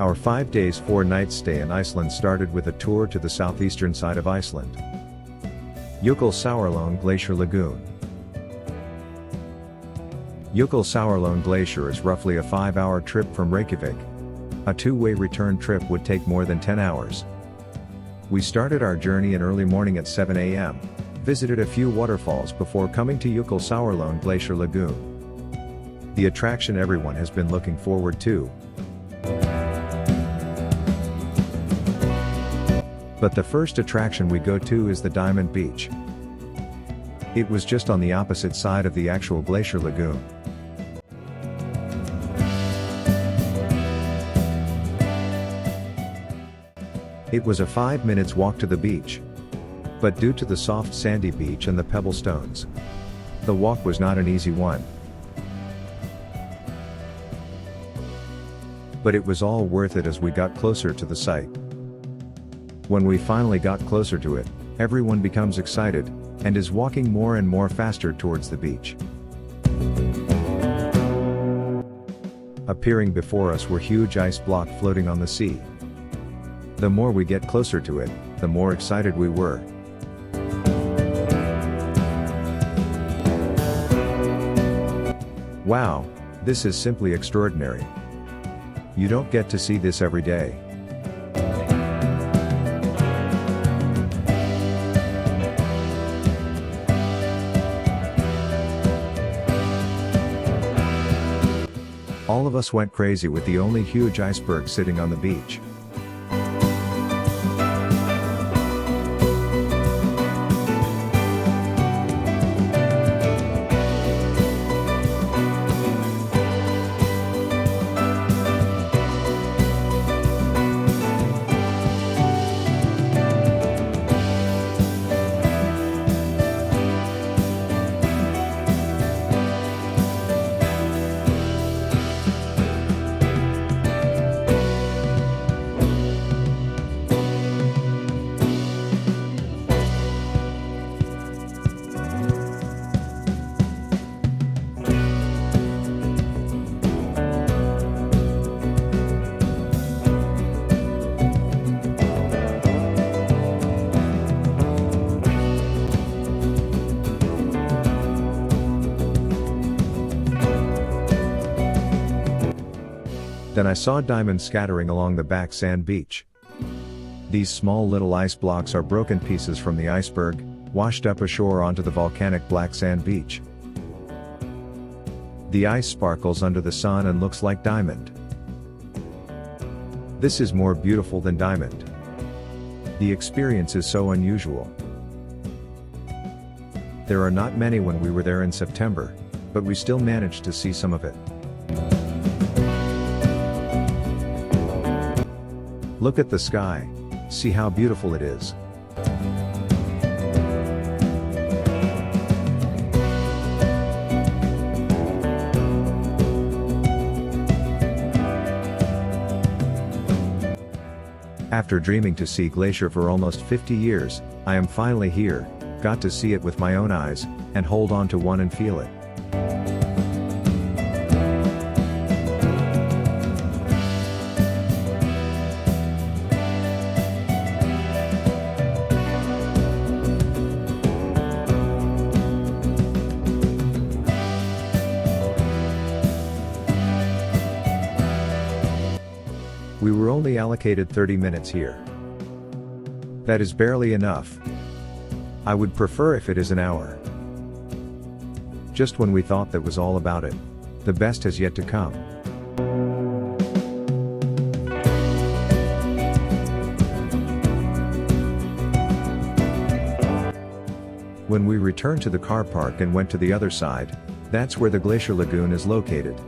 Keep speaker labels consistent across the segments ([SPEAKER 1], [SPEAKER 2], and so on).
[SPEAKER 1] Our 5 days 4 nights stay in Iceland started with a tour to the southeastern side of Iceland. Jökulsárlón Glacier Lagoon. Jökulsárlón Glacier is roughly a 5-hour trip from Reykjavik. A two-way return trip would take more than 10 hours. We started our journey in early morning at 7 a.m., visited a few waterfalls before coming to Jökulsárlón Glacier Lagoon. The attraction everyone has been looking forward to. But the first attraction we go to is the Diamond Beach. It was just on the opposite side of the actual glacier lagoon. It was a 5 minutes walk to the beach. But due to the soft sandy beach and the pebble stones, the walk was not an easy one. But it was all worth it as we got closer to the site. When we finally got closer to it, everyone becomes excited, and is walking more and more faster towards the beach. Appearing before us were huge ice blocks floating on the sea. The more we get closer to it, the more excited we were. Wow, this is simply extraordinary. You don't get to see this every day. All of us went crazy with the only huge iceberg sitting on the beach. Then I saw diamonds scattering along the back sand beach. These small little ice blocks are broken pieces from the iceberg, washed up ashore onto the volcanic black sand beach. The ice sparkles under the sun and looks like diamond. This is more beautiful than diamond. The experience is so unusual. There are not many when we were there in September, but we still managed to see some of it. Look at the sky, see how beautiful it is. After dreaming to see glacier for almost 50 years, I am finally here, got to see it with my own eyes, and hold on to one and feel it. We were only allocated 30 minutes here. That is barely enough. I would prefer if it is an hour. Just when we thought that was all about it, the best has yet to come. When we returned to the car park and went to the other side, that's where the glacier lagoon is located.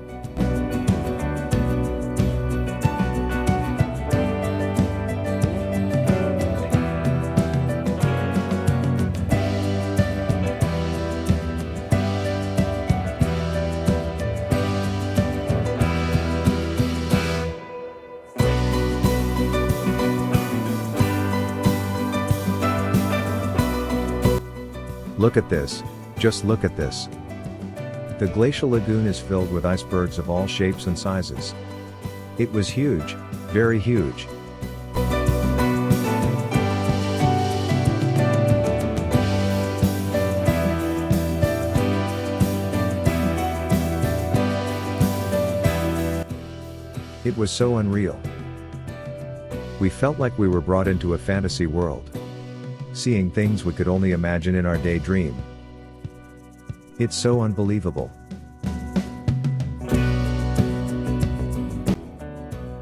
[SPEAKER 1] Look at this, just look at this. The glacial lagoon is filled with icebergs of all shapes and sizes. It was huge, Very huge. It was so unreal. We felt like we were brought into a fantasy world, seeing things we could only imagine in our daydream. It's so unbelievable.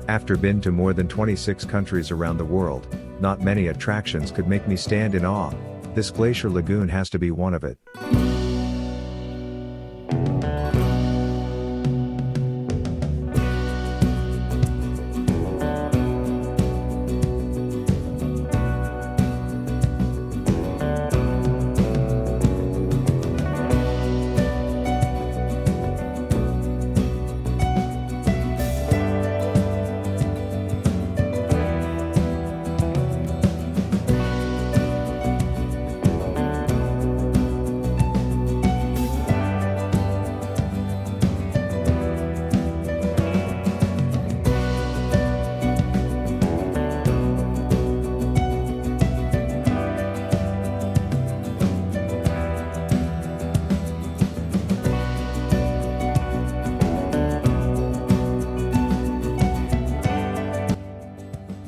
[SPEAKER 1] After been to more than 26 countries around the world, not many attractions could make me stand in awe. This glacier lagoon has to be one of it.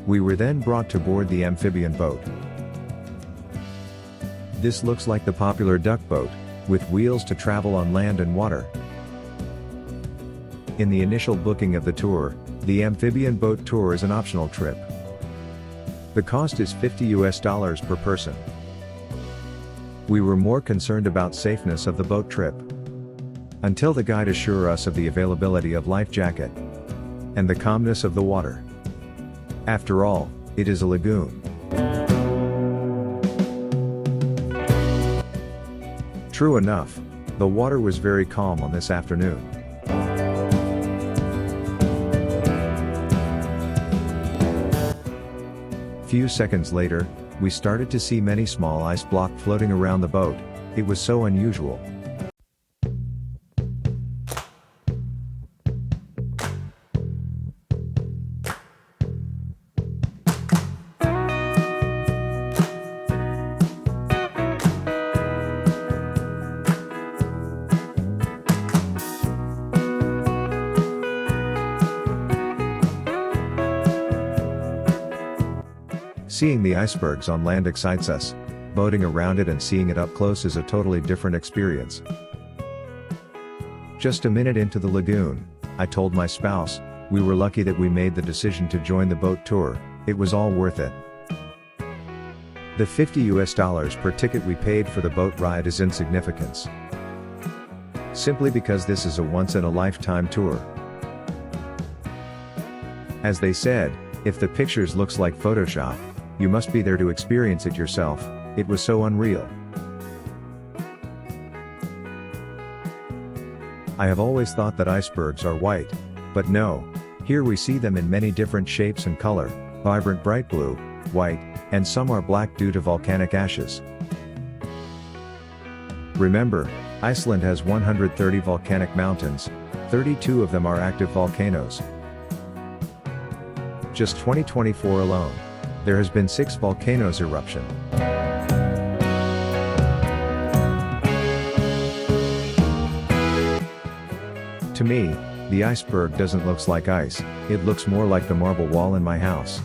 [SPEAKER 1] We were then brought to board the amphibian boat. This looks like the popular duck boat, with wheels to travel on land and water. In the initial booking of the tour, the amphibian boat tour is an optional trip. The cost is $50 per person. We were more concerned about safeness of the boat trip, until the guide assured us of the availability of life jacket and the calmness of the water. After all, it is a lagoon. True enough, the water was very calm on this afternoon. Few seconds later, we started to see many small ice blocks floating around the boat. It was so unusual. Seeing the icebergs on land excites us. Boating around it and seeing it up close is a totally different experience. Just a minute into the lagoon, I told my spouse, we were lucky that we made the decision to join the boat tour. It was all worth it. The $50 per ticket we paid for the boat ride is insignificant, simply because this is a once-in-a-lifetime tour. As they said, if the pictures looks like Photoshop, you must be there to experience it yourself. It was so unreal. I have always thought that icebergs are white, but no, here we see them in many different shapes and color, vibrant bright blue, white, and some are black due to volcanic ashes. Remember, Iceland has 130 volcanic mountains, 32 of them are active volcanoes. Just 2024 alone, there has been 6 volcanoes eruption. To me, the iceberg doesn't look like ice, it looks more like the marble wall in my house.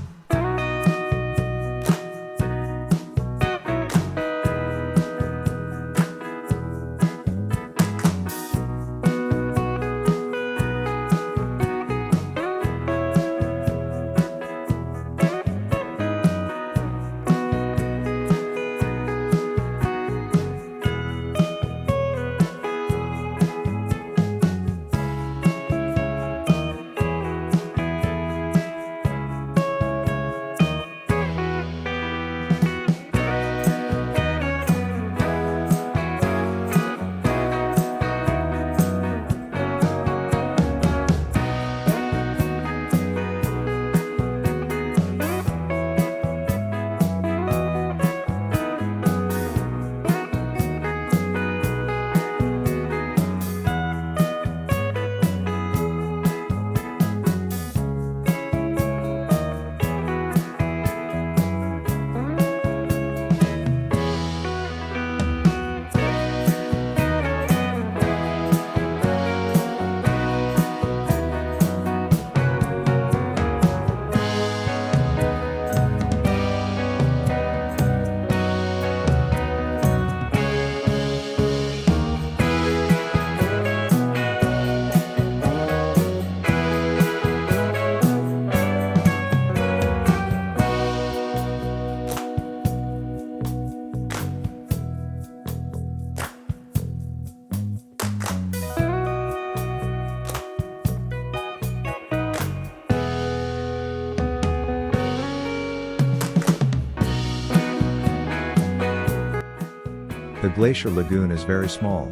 [SPEAKER 1] The Glacier Lagoon is very small.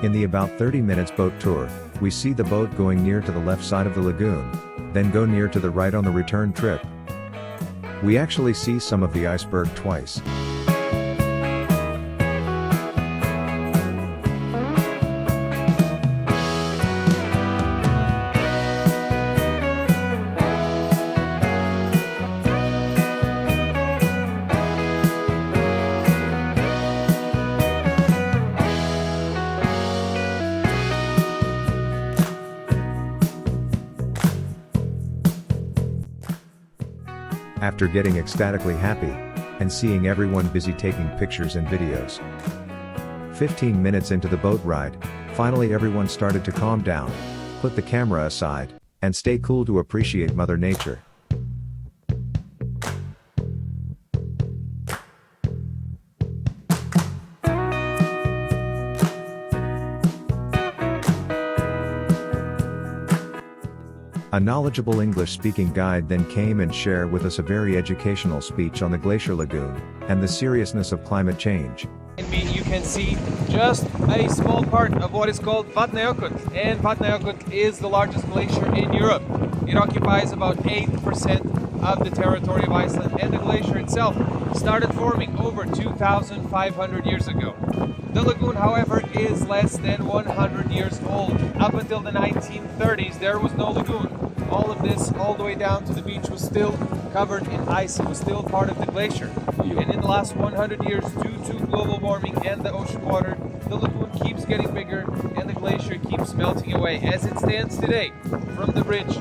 [SPEAKER 1] In the about 30 minutes boat tour, we see the boat going near to the left side of the lagoon, then go near to the right on the return trip. We actually see some of the iceberg twice. After getting ecstatically happy, and seeing everyone busy taking pictures and videos. 15 minutes into the boat ride, finally everyone started to calm down, put the camera aside, and stay cool to appreciate Mother Nature. A knowledgeable English-speaking guide then came and shared with us a very educational speech on the Glacier Lagoon, and the seriousness of climate change.
[SPEAKER 2] In me you can see just a small part of what is called Vatnajökull, and Vatnajökull is the largest glacier in Europe. It occupies about 8% of the territory of Iceland, and the glacier itself started forming over 2,500 years ago. The lagoon, however, is less than 100 years old. Up until the 1930s, there was no lagoon. All of this, all the way down to the beach, was still covered in ice. It was still part of the glacier. And in the last 100 years, due to global warming and the ocean water, the lagoon keeps getting bigger and the glacier keeps melting away. As it stands today, from the bridge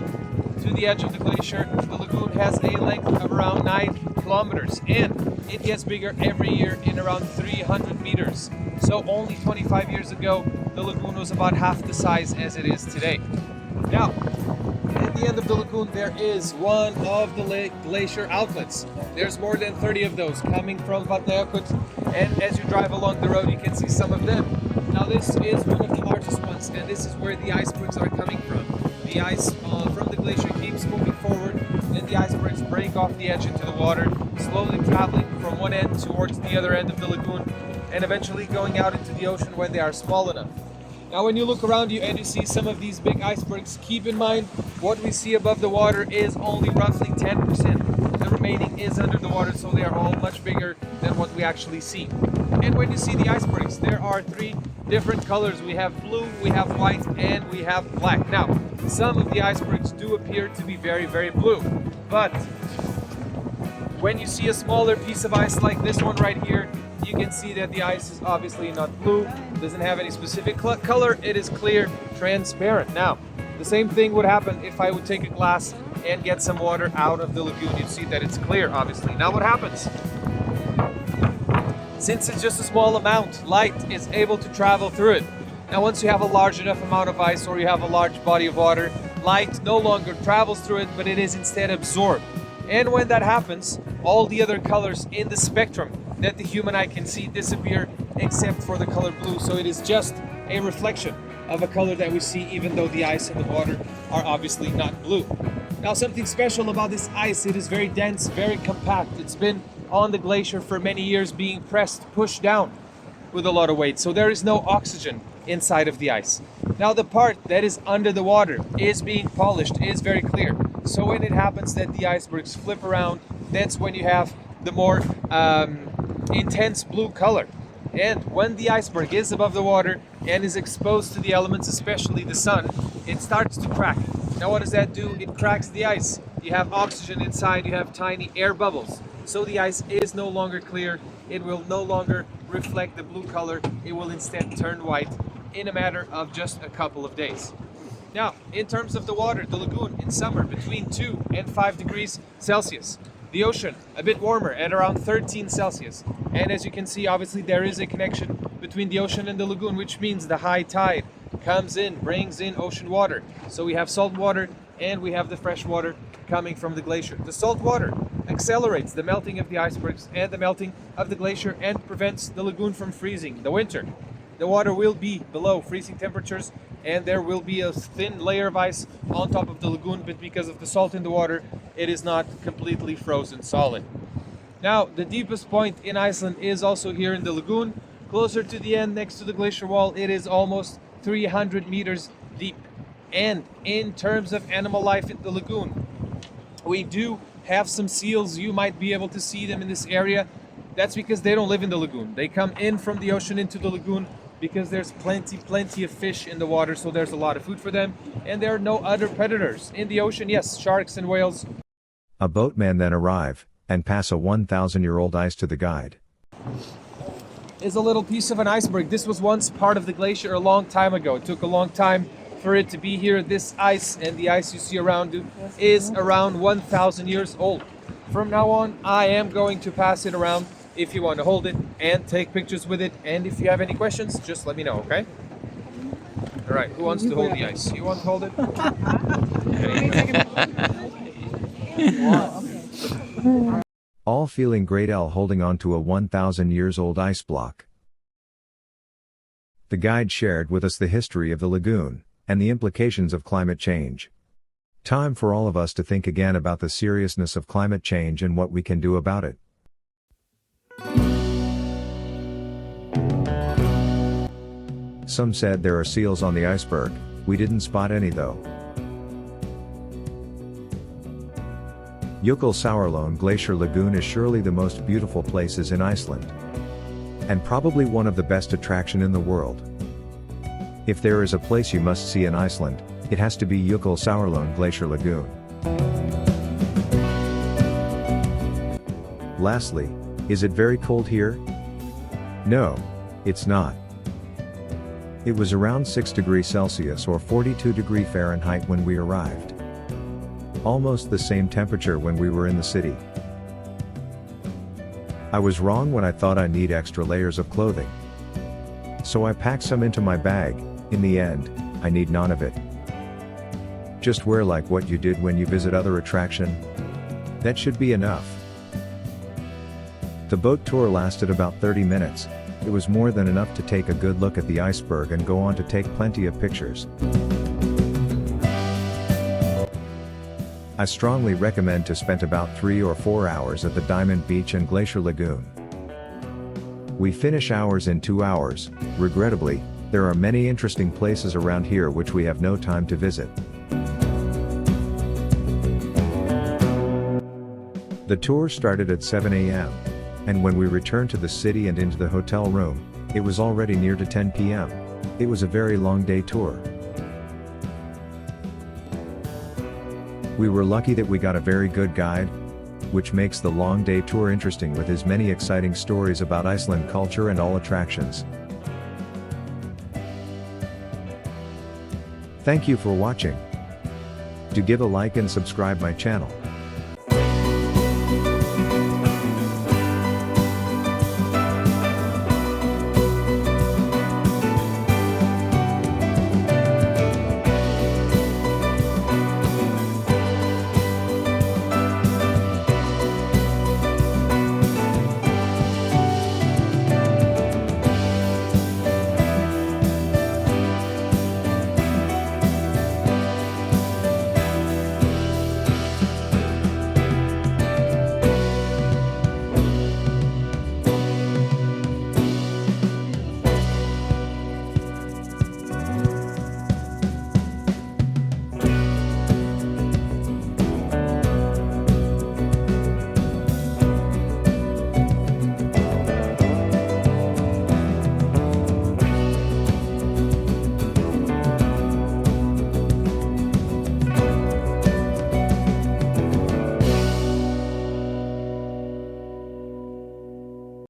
[SPEAKER 2] to the edge of the glacier, the lagoon has a length of around 9 kilometers, and it gets bigger every year in around 300 meters. So only 25 years ago, the lagoon was about half the size as it is today. Now, at the end of the lagoon, there is one of the glacier outlets. There's more than 30 of those coming from Vatnajökull, and as you drive along the road, you can see some of them. Now, this is one of the largest ones, and this is where the icebergs are coming from. The ice from the glacier keeps moving forward, and the icebergs break off the edge into the water, slowly traveling from one end towards the other end of the lagoon, and eventually going out into the ocean when they are small enough. Now, when you look around you and you see some of these big icebergs, keep in mind what we see above the water is only roughly 10%. The remaining is under the water, so they are all much bigger than what we actually see. And when you see the icebergs, there are 3 different colors. We have blue, we have white, and we have black. Now, some of the icebergs do appear to be very, very blue, but when you see a smaller piece of ice like this one right here, you can see that the ice is obviously not blue, doesn't have any specific color, it is clear, transparent. Now, the same thing would happen if I would take a glass and get some water out of the lagoon. You'd see that it's clear, obviously. Now what happens? Since it's just a small amount, light is able to travel through it. Now, once you have a large enough amount of ice or you have a large body of water, light no longer travels through it, but it is instead absorbed. And when that happens, all the other colors in the spectrum that the human eye can see disappear except for the color blue. So it is just a reflection of a color that we see, even though the ice and the water are obviously not blue. Now, something special about this ice, it is very dense, very compact. It's been on the glacier for many years, being pressed, pushed down with a lot of weight. So there is no oxygen inside of the ice. Now, the part that is under the water is being polished, is very clear. So when it happens that the icebergs flip around, that's when you have the more intense blue color. And when the iceberg is above the water and is exposed to the elements, especially the sun, it starts to crack. Now, what does that do? It cracks the ice. You have oxygen inside, you have tiny air bubbles. So the ice is no longer clear. It will no longer reflect the blue color. It will instead turn white in a matter of just a couple of days. Now, in terms of the water, the lagoon in summer between 2 and 5 degrees Celsius. The ocean a bit warmer at around 13 Celsius. And as you can see, obviously there is a connection between the ocean and the lagoon, which means the high tide comes in, brings in ocean water. So we have salt water and we have the fresh water coming from the glacier. The salt water accelerates the melting of the icebergs and the melting of the glacier and prevents the lagoon from freezing in the winter. The water will be below freezing temperatures and there will be a thin layer of ice on top of the lagoon, but because of the salt in the water, it is not completely frozen solid. Now, the deepest point in Iceland is also here in the lagoon, Closer to the end, next to the glacier wall, it is almost 300 meters deep. And in terms of animal life in the lagoon, we do have some seals. You might be able to see them in this area. That's because they don't live in the lagoon. They come in from the ocean into the lagoon because there's plenty of fish in the water, so there's a lot of food for them. And there are no other predators in the ocean. Yes, sharks and whales.
[SPEAKER 1] A boatman then arrive and pass a 1,000-year-old ice to the guide.
[SPEAKER 2] Is a little piece of an iceberg. This was once part of the glacier a long time ago. It took a long time for it to be here. This ice and the ice you see around you is around 1,000 years old. From now on, I am going to pass it around if you want to hold it and take pictures with it. And if you have any questions, just let me know, okay? All right, who wants to hold the ice? You want to hold it? Okay.
[SPEAKER 1] All feeling great, L holding on to a 1,000 years old ice block. The guide shared with us the history of the lagoon and the implications of climate change. Time for all of us to think again about the seriousness of climate change and what we can do about it. Some said there are seals on the iceberg. We didn't spot any though. Jökulsárlón Glacier Lagoon is surely the most beautiful places in Iceland. And probably one of the best attraction in the world. If there is a place you must see in Iceland, it has to be Jökulsárlón Glacier Lagoon. Lastly, is it very cold here? No, it's not. It was around 6 degrees Celsius or 42 degrees Fahrenheit when we arrived. Almost the same temperature when we were in the city. I was wrong when I thought I need extra layers of clothing. So I packed some into my bag. In the end, I need none of it. Just wear like what you did when you visit other attraction. That should be enough. The boat tour lasted about 30 minutes. It was more than enough to take a good look at the iceberg and go on to take plenty of pictures. I strongly recommend to spend about 3 or 4 hours at the Diamond Beach and Glacier Lagoon. We finish ours in 2 hours. Regrettably, there are many interesting places around here which we have no time to visit. The tour started at 7 a.m. and when we returned to the city and into the hotel room, it was already near to 10 p.m. It was a very long day tour. We were lucky that we got a very good guide, which makes the long day tour interesting with his many exciting stories about Iceland culture and all attractions. Thank you for watching. Do give a like and subscribe my channel.